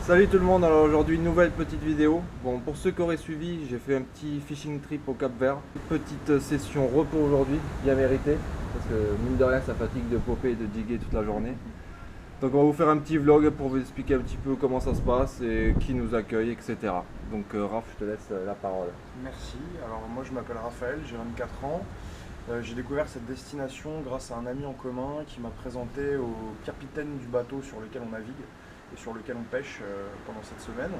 Salut tout le monde, alors aujourd'hui une nouvelle petite vidéo. Bon, pour ceux qui auraient suivi, j'ai fait un petit fishing trip au Cap Vert. Petite session repos aujourd'hui, bien méritée, parce que mine de rien ça fatigue de popper et de diguer toute la journée. Donc on va vous faire un petit vlog pour vous expliquer un petit peu comment ça se passe et qui nous accueille, etc. Donc Raph, je te laisse la parole. Merci, alors moi je m'appelle Raphaël, j'ai 24 ans. J'ai découvert cette destination grâce à un ami en commun qui m'a présenté au capitaine du bateau sur lequel on navigue et sur lequel on pêche pendant cette semaine.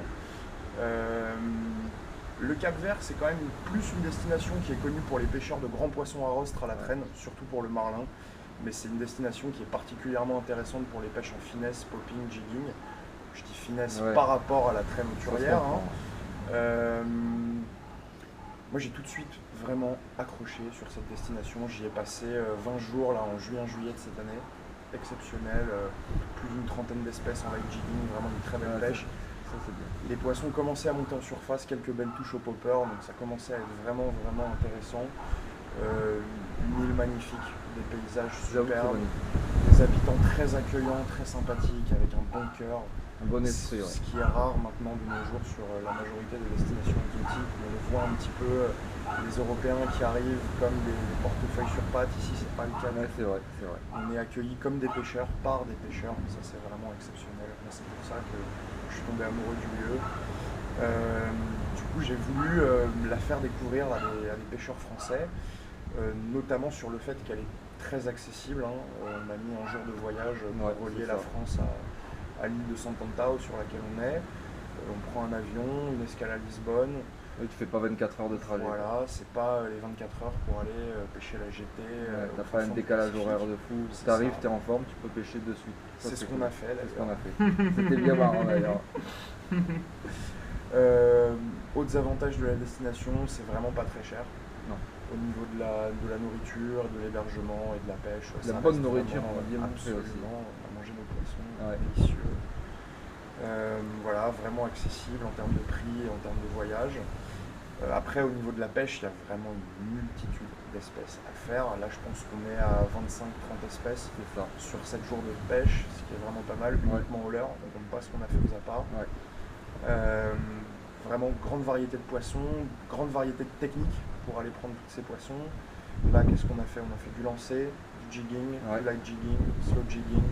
Le Cap Vert, c'est quand même plus une destination qui est connue pour les pêcheurs de grands poissons à rostre à la traîne, surtout pour le marlin. Mais c'est une destination qui est particulièrement intéressante pour les pêches en finesse, popping, jigging. Je dis finesse par rapport à la traîne hauturière. Moi j'ai tout de suite vraiment accroché sur cette destination. J'y ai passé 20 jours là, en juillet-juillet de cette année. Exceptionnel, plus d'une trentaine d'espèces en light jigging, vraiment une très belle pêche. Ça, c'est bien. Les poissons commençaient à monter en surface, quelques belles touches au popper, donc ça commençait à être vraiment intéressant. Une île magnifique, des paysages superbes, des habitants très accueillants, très sympathiques, avec un bon cœur. Un bon esprit, Ce qui est rare maintenant de nos jours sur la majorité des destinations exotiques. On le voit un petit peu, les Européens qui arrivent comme des portefeuilles sur pattes. Ici, c'est pas le cas. C'est vrai, c'est vrai. On est accueillis comme des pêcheurs, par des pêcheurs. Ça, c'est vraiment exceptionnel. C'est pour ça que je suis tombé amoureux du lieu. Du coup, j'ai voulu la faire découvrir à des pêcheurs français, notamment sur le fait qu'elle est très accessible. On a mis un jour de voyage pour relier la France à l'île de Sant'Antao sur laquelle on est. On prend un avion, une escale à Lisbonne. Et tu fais pas 24 heures de trajet. Voilà, c'est pas les 24 heures pour aller pêcher la GT. T'as pas un décalage horaire de fou. Si t'arrives, t'es en forme, tu peux pêcher de suite. C'est ce qu'on a fait. C'est ce qu'on a fait. C'était bien marrant d'ailleurs. Autres avantages de la destination, c'est vraiment pas très cher. Non. Au niveau de la nourriture, de l'hébergement et de la pêche. La bonne nourriture, on va bien manger aussi. On a mangé nos poissons, délicieux. Voilà, vraiment accessible en termes de prix et en termes de voyage. Après, au niveau de la pêche, il y a vraiment une multitude d'espèces à faire. Là, je pense qu'on est à 25-30 espèces sur 7 jours de pêche, ce qui est vraiment pas mal, uniquement au leurre. On ne compte pas ce qu'on a fait aux appâts. Vraiment grande variété de poissons, grande variété de techniques pour aller prendre tous ces poissons. Là, qu'est-ce qu'on a fait? On a fait du lancer, du jigging, du light jigging, slow jigging,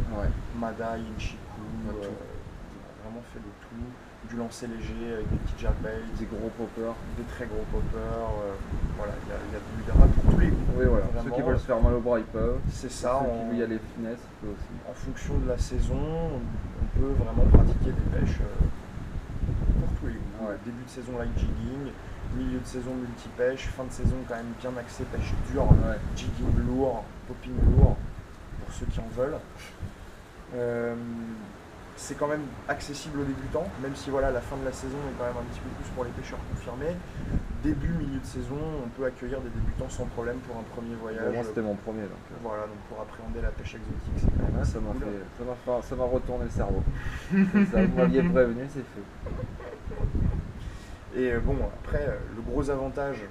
Mada, Inchiku, on a vraiment fait de tout. Du lancer léger avec des petits jerkbaits, des gros poppers, des très gros poppers. Voilà, il y en a pour tous les goûts. Oui, voilà. Ceux qui veulent se faire mal au bras, ils peuvent. C'est ça. Ceux qui veulent y aller finesse, ils peuvent aussi. En fonction de la saison, on peut vraiment pratiquer des pêches pour tous les goûts. Début de saison light jigging, milieu de saison multi-pêche, fin de saison quand même bien axé pêche dure, jigging lourd, popping lourd, pour ceux qui en veulent. C'est quand même accessible aux débutants, même si voilà, la fin de la saison est quand même un petit peu plus pour les pêcheurs confirmés. Début, milieu de saison, on peut accueillir des débutants sans problème pour un premier voyage. Moi, c'était mon premier. Donc. Voilà, donc pour appréhender la pêche exotique, c'est quand même assez cool. Ça m'a retourné le cerveau. Ça, vous m'aviez prévenu, c'est fait. Et bon, après, le gros avantage,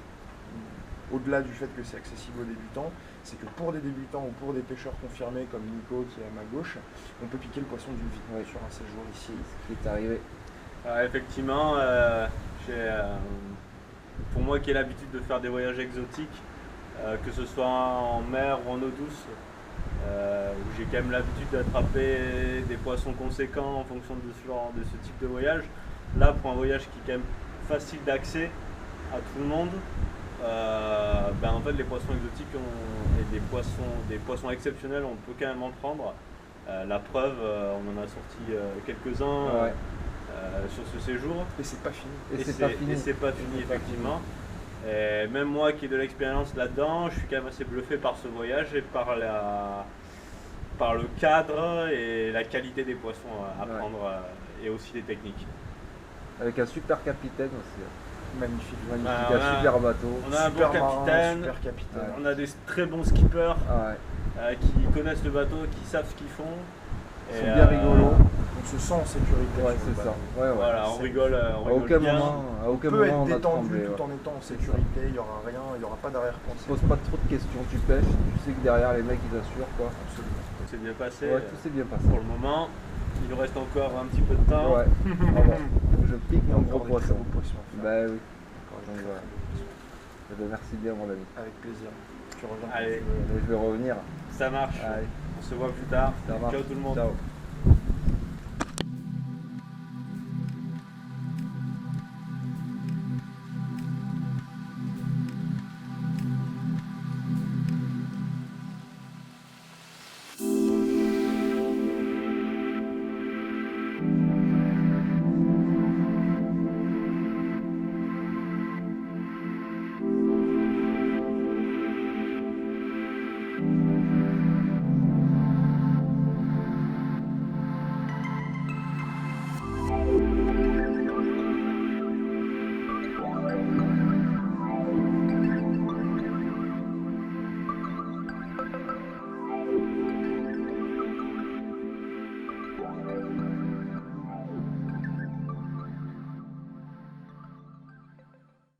au-delà du fait que c'est accessible aux débutants, c'est que pour des débutants ou pour des pêcheurs confirmés comme Nico qui est à ma gauche, on peut piquer le poisson d'une vie sur un séjour ici. Ce qui est arrivé. Effectivement, pour moi qui ai l'habitude de faire des voyages exotiques, que ce soit en mer ou en eau douce, où j'ai quand même l'habitude d'attraper des poissons conséquents en fonction de ce type de voyage, là pour un voyage qui est quand même facile d'accès à tout le monde, en fait les poissons exotiques et des poissons exceptionnels, on peut quand même en prendre. La preuve, on en a sorti quelques-uns sur ce séjour. Et c'est pas fini. Et c'est pas fini effectivement. Et même moi qui ai de l'expérience là-dedans, je suis quand même assez bluffé par ce voyage et par le cadre et la qualité des poissons à prendre et aussi des techniques. Avec un super capitaine aussi. Magnifique, un super bateau. On a un bon capitaine, on a des très bons skippers qui connaissent le bateau, qui savent ce qu'ils font. Ils sont bien rigolos. On se sent en sécurité. C'est ça. Voilà, on rigole à aucun bien. moment, on peut être détendu tout en étant en sécurité, il n'y aura rien, il n'y aura pas d'arrière-pensée. Tu ne poses pas trop de questions, tu pêches, tu sais que derrière les mecs ils assurent quoi. Absolument. Tout s'est bien passé. Tout s'est bien passé. Pour le moment. Il nous reste encore un petit peu de temps. Ouais. Ah bon. Je pique mon gros Encore des très poisson. beaux poissons à faire. Bah oui. Encore des Donc, très, voilà. très beaux poissons. Eh ben, merci bien mon ami. Avec plaisir. Tu reviens quand Allez. tu veux. Et je vais revenir. Ça marche. Allez, On se voit plus tard. ça marche. Ciao tout le monde. Ciao.